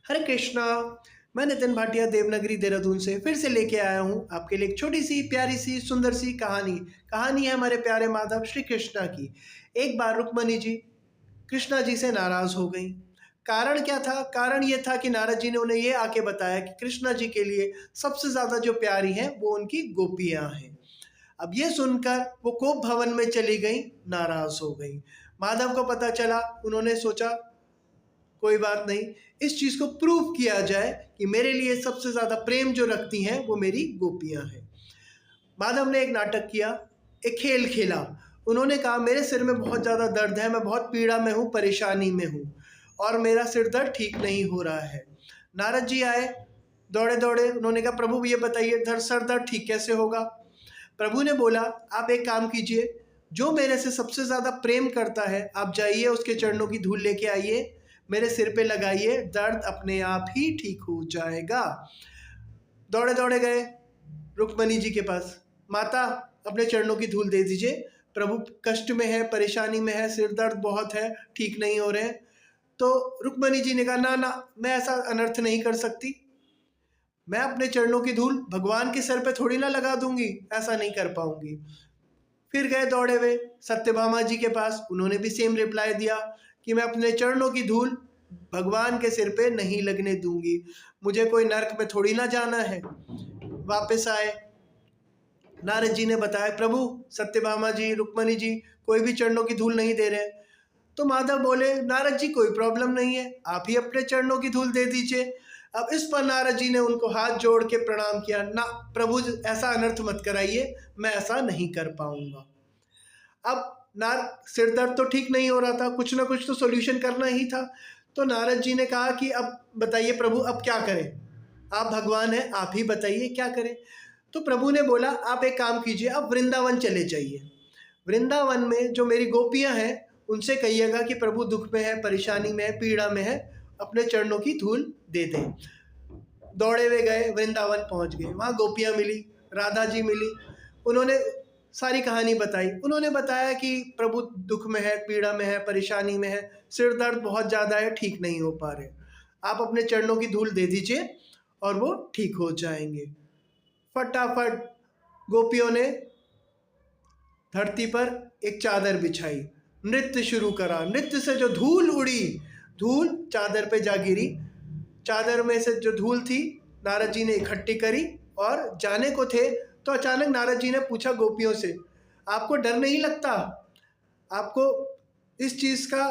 हरे कृष्णा। मैं नितिन भाटिया देवनागरी देहरादून से फिर से लेके आया हूँ आपके लिए एक छोटी सी प्यारी सी सुंदर सी कहानी। कहानी है हमारे प्यारे माधव श्री कृष्णा की। एक बार रुक्मणी जी कृष्णा जी से नाराज हो गई। कारण क्या था? कारण ये था कि नारद जी ने उन्हें ये आके बताया कि कृष्णा जी के लिए सबसे ज्यादा जो प्यारी हैं वो उनकी गोपियां हैं। अब ये सुनकर वो कोप भवन में चली गई, नाराज हो गई। माधव को पता चला, उन्होंने सोचा कोई बात नहीं, इस चीज को प्रूव किया जाए कि मेरे लिए सबसे ज्यादा प्रेम जो रखती हैं वो मेरी गोपियां हैं। माधव ने एक नाटक किया, एक खेल खेला। उन्होंने कहा मेरे सिर में बहुत ज्यादा दर्द है, मैं बहुत पीड़ा में हूँ, परेशानी में हूँ और मेरा सिर दर्द ठीक नहीं हो रहा है। नारद जी आए दौड़े दौड़े, उन्होंने कहा प्रभु ये बताइए सर दर्द ठीक कैसे होगा? प्रभु ने बोला आप एक काम कीजिए, जो मेरे से सबसे ज्यादा प्रेम करता है आप जाइए उसके चरणों की धूल लेके आइए, मेरे सिर पे लगाइए, दर्द अपने आप ही ठीक हो जाएगा। दौड़े दौड़े गए रुक्मणी जी के पास। माता अपने चरणों की धूल दे दीजिए, प्रभु कष्ट में है, परेशानी में है, सिर दर्द बहुत है, ठीक नहीं हो रहे हैं। तो रुक्मणी जी ने कहा ना ना, मैं ऐसा अनर्थ नहीं कर सकती। मैं अपने चरणों की धूल भगवान के सर पे थोड़ी ना लगा दूंगी, ऐसा नहीं कर पाऊंगी। फिर गए दौड़े हुए सत्यभामा जी के पास, उन्होंने भी सेम रिप्लाई दिया कि मैं अपने चरणों की धूल भगवान के सिर पे नहीं लगने दूंगी, मुझे कोई नरक में थोड़ी ना जाना है। वापस आए, नारद जी ने बताया प्रभु सत्यभामा जी रुक्मणी जी कोई भी चरणों की धूल नहीं दे रहे। तो माधव बोले नारद जी कोई प्रॉब्लम नहीं है, आप ही अपने चरणों की धूल दे दीजिए। अब इस पर नारद जी ने उनको हाथ जोड़ के प्रणाम किया, ना प्रभु ऐसा अनर्थ मत कराइए, मैं ऐसा नहीं कर पाऊंगा। अब नार सिर दर्द तो ठीक नहीं हो रहा था, कुछ ना कुछ तो सॉल्यूशन करना ही था। तो नारद जी ने कहा कि अब बताइए प्रभु अब क्या करें, आप भगवान हैं, आप ही बताइए क्या करें। तो प्रभु ने बोला आप एक काम कीजिए, आप वृंदावन चले जाइए। वृंदावन में जो मेरी गोपियां हैं उनसे कहिएगा कि प्रभु दुख में है, परेशानी में है, पीड़ा में है, अपने चरणों की धूल दे दें। दौड़े हुए गए, वृंदावन पहुंच गए, वहां गोपियां मिली, राधा जी मिली। उन्होंने सारी कहानी बताई। उन्होंने बताया कि प्रभु दुख में है, पीड़ा में है, परेशानी में है, सिर दर्द बहुत ज़्यादा है, ठीक नहीं हो पा रहे, आप अपने चरणों की धूल दे दीजिए और वो ठीक हो जाएंगे। फटाफट गोपियों ने धरती पर एक चादर बिछाई, नृत्य शुरू करा। नृत्य से जो धूल उड़ी, धूल चादर पे जा गिरी। चादर में से जो धूल थी नारद जी ने इकट्ठी करी और जाने को थे तो अचानक नारद जी ने पूछा गोपियों से, आपको डर नहीं लगता? आपको इस चीज़ का